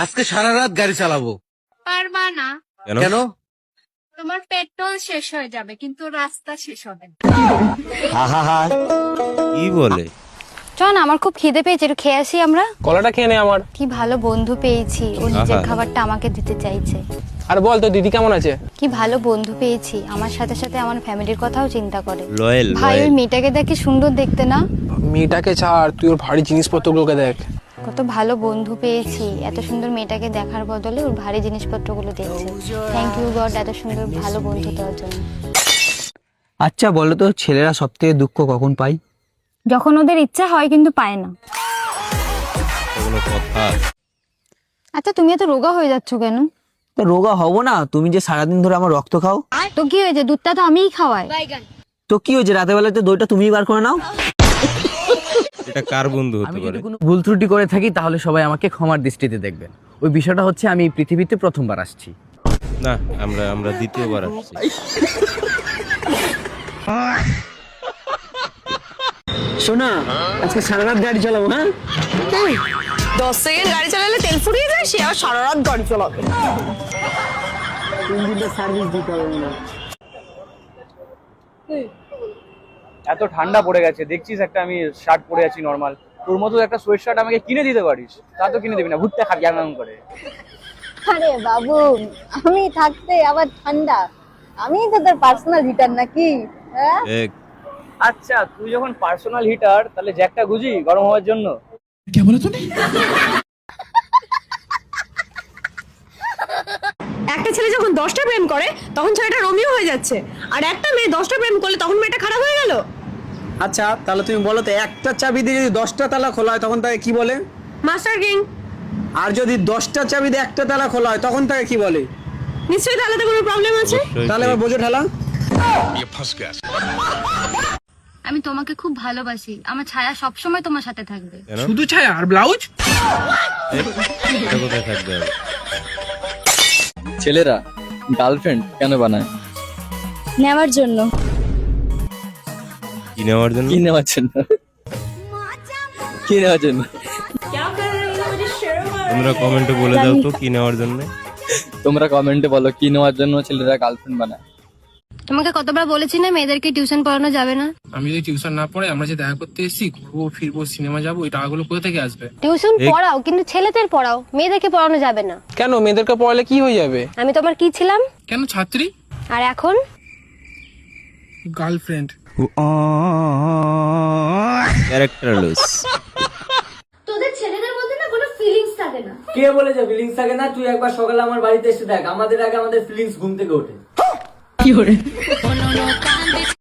আজকে সারা রাত গাড়ি চালাবো। পারবা না। কেন? তোমার পেট্রোল শেষ হয়ে যাবে কিন্তু রাস্তা শেষ হবে না। কি বলে? চল না, আমার খুব খিদে পেয়েছে, একটু খেয়ে আসি আমরা। কলাটা খেয়ে নে আমার। কি ভালো বন্ধু পেয়েছি, ও নিজের আহা। খাবারটা আমাকে দিতে চাইছে। আর বল তো দিদি কেমন আছে? কি ভালো বন্ধু পেয়েছি, আমার সাথে সাথে আমার ফ্যামিলির কথাও চিন্তা করে। লয়েল ভাই ওই মেয়েটাকে দেখে সুন্দর দেখতে না? মেয়েটাকে ছাড়, তুই ওর ভারী জিনিসপত্রগুলোকে দেখ। কত ভালো বন্ধু পেয়েছি, এত সুন্দর মেয়েটাকে দেখার বদলে ওর ভারী জিনিসপত্রগুলো দেখছে। থ্যাংক ইউ গড, এত সুন্দর ভালো বন্ধু দেওয়ার জন্য। আচ্ছা বলো তো, ছেলেরা সব থেকে দুঃখ কখন পায়? যখন ওদের ইচ্ছা হয় কিন্তু পায় না। কোনো কথা? আচ্ছা তুমি এত রোগা হয়ে যাচ্ছ কেন? তো রোগা হব না, তুমি যে সারাদিন ধরে আমার রক্ত খাও। তো কি হয়েছে, দুধটা তো আমিই খাওয়াই। তো কি হয়েছে, রাতের বেলাতে দইটা তুমিই বার করে নাও। এটা কার বন্ধু হতে আমি পারে? যদি কোনো ভুল ত্রুটি করে থাকি তাহলে সবাই আমাকে ক্ষমার দৃষ্টিতে দেখবেন। ওই বিষয়টা হচ্ছে আমি এই পৃথিবীতে প্রথমবার আসছি। না, আমরা দ্বিতীয়বার আসছি। শোনা, আজকে সারা রাত গাড়ি চালাবো। হ্যাঁ 10 সেকেন্ড গাড়ি চালালে তেল ফুরিয়ে যায়, সে আর সারা রাত গাড়ি চালাবে। সার্ভিস দিতে হবে না। এত ঠান্ডা পড়ে গেছে, দেখছিস একটা আমি শার্ট পরে আছি নরমাল, তোর মতো একটা সোয়েট শার্ট আমাকে কিনে দিতে পারিস? তা তো কিনে দিবি না, ঘুরতে খাবি এমন করে। আরে বাবু, আমি থাকতে আবার ঠান্ডা? আমি তো তোর পার্সোনাল হিটার নাকি? হ্যাঁ এক আচ্ছা, তুই যখন পার্সোনাল হিটার, তাহলে জ্যাকটা গুজি গরম হওয়ার জন্য। একটা ছেলে যখন 10টা প্রেম করে তখন ছেলেটা রোমিও হয়ে যাচ্ছে, আর একটা মেয়ে 10টা প্রেম করলে তখন মেয়েটা খারাপ হয়ে গেল। আচ্ছা তাহলে তুমি বলো তো, একটা চাবি দিয়ে যদি 10টা তালা খোলা হয় তখন তাকে কি বলে? Master king. আর যদি 10টা চাবি দিয়ে একটা তালা খোলা হয় তখন তাকে কি বলে? নিশ্চয়ই তাহলে তো কোনো প্রবলেম আছে। তাহলে এবার বোঝো ঠেলা। আমি তোমাকে খুব ভালোবাসি, আমার ছায়া সবসময় তোমার সাথে থাকবে। শুধু ছায়া আর ব্লাউজ? এটা কোথায় থাকবে? ছেলেরা গার্লফ্রেন্ড কেন বানায়? নেওয়ার জন্য। কি নেওয়ার জন্য? কি নেওয়ার জন্য? কি নেওয়ার জন্য? তোমরা কমেন্টে বলে দাও তো কি নেওয়ার জন্য। তোমরা কমেন্টে বলো কি নেওয়ার জন্য ছেলেরা গার্লফ্রেন্ড বানায়। তোমাকে কতবার বলেছি না মেয়েদেরকে টিউশন পড়ানো যাবে না? আমি যদি টিউশন না পড়ে, আমরা যে দেখা করতে এসেছি, ঘুরবো ফিরবো সিনেমা যাবো, এই টাকাগুলো কোথা থেকে আসবে? টিউশন পড়াও কিন্তু ছেলেদের পড়াও, মেয়েদেরকে পড়ানো যাবে না। কেন, মেয়েদেরকে পড়ালে কি হয়ে যাবে? আমি তোমার কি ছিলাম কেন ছাত্রী? আর এখন? গার্লফ্রেন্ড। ক্যারেক্টারলেস। তোদের ছেলেদের মধ্যে না কোনো ফিলিংস থাকে না। কে বলেছে ফিলিংস থাকে না? তুই একবার সকালে আমার বাড়িতে এসে দেখ, আমাদের আগে আমাদের ফিলিংস ঘুম থেকে ওঠে।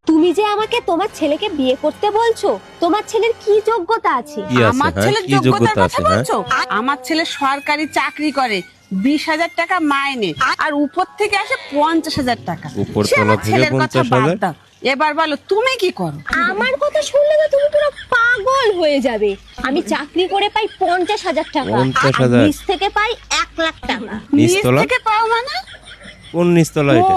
তুমি যে আমাকে তোমার ছেলেকে বিয়ে করতে বলছো, তোমার ছেলের কি যোগ্যতা আছে? কি আছে? হ্যাঁ, কি যোগ্যতা আছে? হ্যাঁ, আমার ছেলে সরকারি চাকরি করে, 20,000 টাকা মাইনে, আর উপর থেকে আসে 50,000 টাকা। উপরতলা থেকে 50,000? এবার বলো তুমি কি করো? আমার কথা শুনলে তো তুমি পুরো পাগল হয়ে যাবে। আমি চাকরি করে পাই 50,000 টাকা, 50,000? আর নিচ থেকে পাই 1,00,000 টাকা। নিচতলা? থেকে পাও মানে? কোন নিচতলা এটা?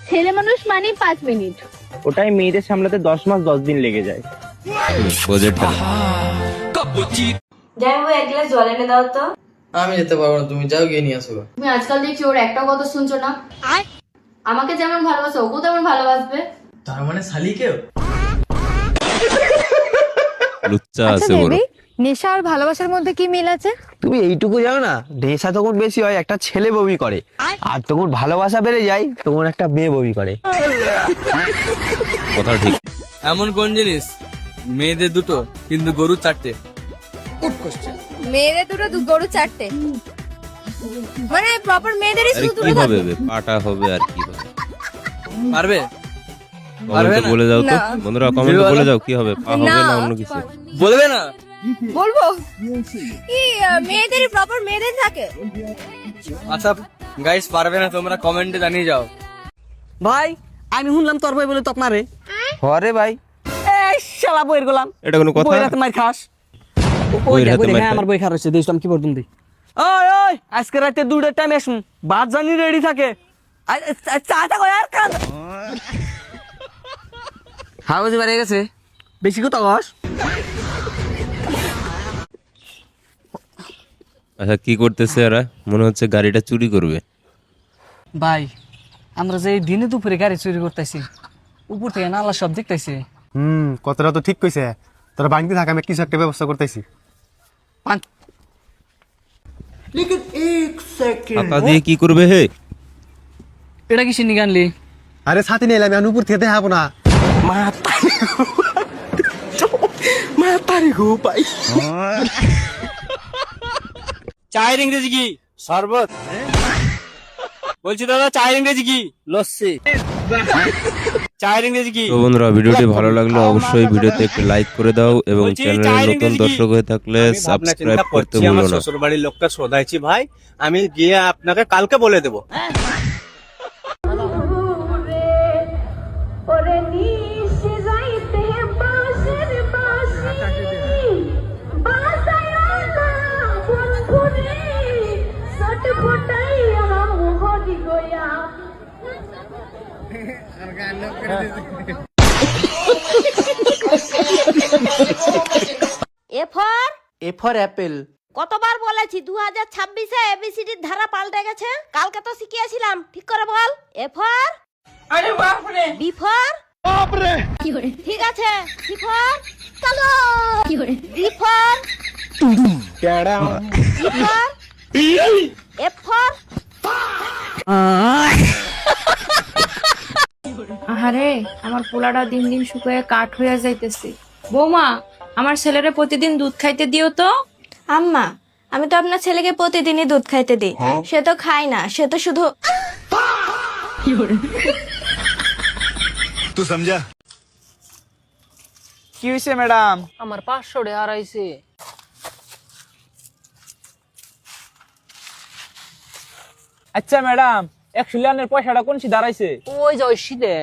ছেলে মানুষ মানে 5 মিনিট। ওটাই মেয়েদের সামলাতে 10 মাস 10 দিন লেগে যায়। বাজেট জামাইবাবু এক গ্লাস জল এনে দাও তো। আমি যেতে পারবো না, তুমি যাও গিয়ে নিয়ে আসো। তুমি আজকাল দেখছি ওর একটাও কথা শুনছো না। আমাকে যেমন ভালোবাসো ওকেও তেমন ভালোবাসবে। তার মানে শালিকেও? লুচ্চা আছে বড়। নেশা আর ভালোবাসার মধ্যে কি মিল আছে? তুমি এইটুকু জানো না, নেশা তখন বেশি হয় একটা ছেলে বমি করে, আর তখন ভালোবাসা বেড়ে যায় তখন একটা মেয়ে বমি করে। কথা ঠিক। এমন কোন জিনিস মেয়েদের দুটো কিন্তু গরু চারটে? মেয়েদের দুটো গরু 4টে, মানে প্রপার মেয়েদেরই আরে শুধু কি হবে বে? পাটা হবে আর কি হবে? পারবে? কমেন্টে না? বলে দাও তো না। বন্ধুরা, কমেন্টে বলে দাও কি হবে, পা হবে না অন্য কিছু? বলবে না? বলবো কি মেয়েদেরই প্রপার মেয়েদের থাকে। আচ্ছা গাইস, পারবে না তোমরা কমেন্টে জানিয়ে যাও। ভাই আমি শুনলাম তোর ভাই বলে তো আপনারে। হরে ভাই, এই শালা বইয়ের গোলাম, এটা কোনো কথা? বই রাতে মার খাস। বইয়ের হাতে মার খাই? আমার বই খার হচ্ছে, দিলাম কি করতুম দি। ওই ওই আজকে রাতে 2টার টাইম আসুন, ভাত জানি রেডি থাকে। চাটা কই আর কাজ। হাউজি বাড়ি গেছে, বেশি কথা কস। আচ্ছা কি করতেছে এরা? মনে হচ্ছে গাড়িটা চুরি করবে। ভাই আমরা যে দিনে দুপুরে গাড়ি চুরি করতেছি, উপর থেকে নালা সব দেখতেছি। কথাটা তো ঠিক কইছে, তোরা বাড়িতে থাকা আমি কিছু একটা ব্যবস্থা করতেছি। টাকা দিয়ে কি করবে হে? এটা কি সিন্নি গানলি? আরে সাথে নিয়ে এলাম, আমি উপর থেকে দেখাবো না। চায়ের ইংরেজি কি? শরবত। বলছি দাদা চায়ের ইংরেজি কি? লস্যি। চায়ের ইংরেজি কি? তো বন্ধুরা ভিডিওটি ভালো লাগলে অবশ্যই ভিডিওতে একটি লাইক করে দাও এবং চ্যানেলে নতুন দর্শক হয়ে থাকলে সাবস্ক্রাইব করতে ভুলো না। শ্বশুর বাড়ির লোককে শোধাইছি ভাই, আমি গিয়ে আপনাকে কালকে বলে দেবো। A for A for Apple. কতবার বলেছি 2026-এ এবিসিডির ধারা পাল্টে গেছে, কালকে তো শিখিয়েছিলাম, ঠিক করে বল। এ ফর আরে বাপ রে। বি ফর বাপ রে। ঠিক আছে, সি ফর চলো, ডি ফর কেডা, ই ফর এফ ফর। আরে আমার পোলাটা দিন দিন শুকিয়ে কাঠ হয়ে যাইতেছে। বৌমা, আমার ছেলেরে প্রতিদিন দুধ খাইতে দিও তো। আম্মা, আমি তো আপনার ছেলেকে প্রতিদিনই দুধ খাইতে দিই। সে তো খায় না, সে তো শুধু কি হয়েছে ম্যাডাম? আমার 500 টাকা হারাইছে। আচ্ছা ম্যাডাম, 100 লানের পয়সাটা কোন সি দাঁড়াইছে? ওই যে ওই সিদে।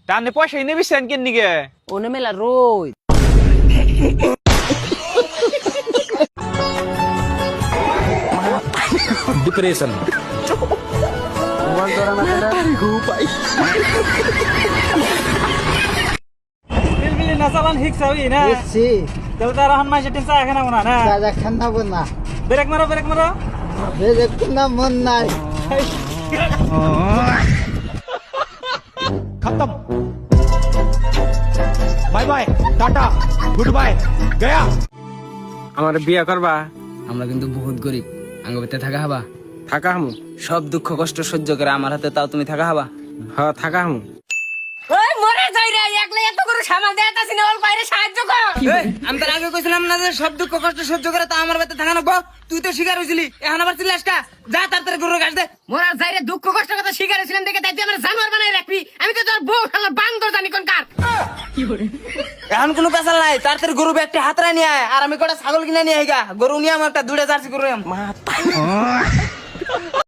টানে পয়সা এনে বিছেন কেন নিগে? ওনে মেলা রোজ। ডিপ্রেশন। বিলবিলি না চালান হিক সাবি না। সি। তাহলে তার রহমান মাসে টেনশন এখানে না না। রাজা খান্না বনা। ব্রেক মারো ব্রেক মারো। ব্রেক না মন নাই। खत्म bye bye ta-ta good bye गया। আমার বিয়ে করবা? আমরা কিন্তু বহুত গরিব, আঙ্গবিতে থাকা হবা। থাকা হামু সব দুঃখ কষ্ট সহ্য করে আমার হাতে, তাও তুমি থাকা হবা? হ্যাঁ থাকা হামু। ওই মরে যাই রে, একলা এত করে সামাল দেয়াতাছি না, ওর বাইরে সাহায্য কর। আমি তার আগে কইছিলাম না যে সব দুঃখ কষ্ট সহ্য করে তা আমার বাড়িতে থাকা না। তুই তো শিকার হইছিলি, এখন আবার চিল্লাস কা? যা তাড়াতাড়ি গরুর গাছ দে। মোরা যাই রে, দুঃখ কষ্ট কথা স্বীকার ছিলেন দেখে তাই তুই আমার জানোয়ার বানাই রাখবি। আমি তো তোর বউ শালা বান্দর জানি কোন কার। এখন কোনো পেশাল নাই, তাড়াতাড়ি গরু একটা হাতরা নিয়ে আয়, আর আমি কটা ছাগল কিনে নিয়ে আইগা। গরু নিয়ে আমার একটা দুটা জার্সি গরু।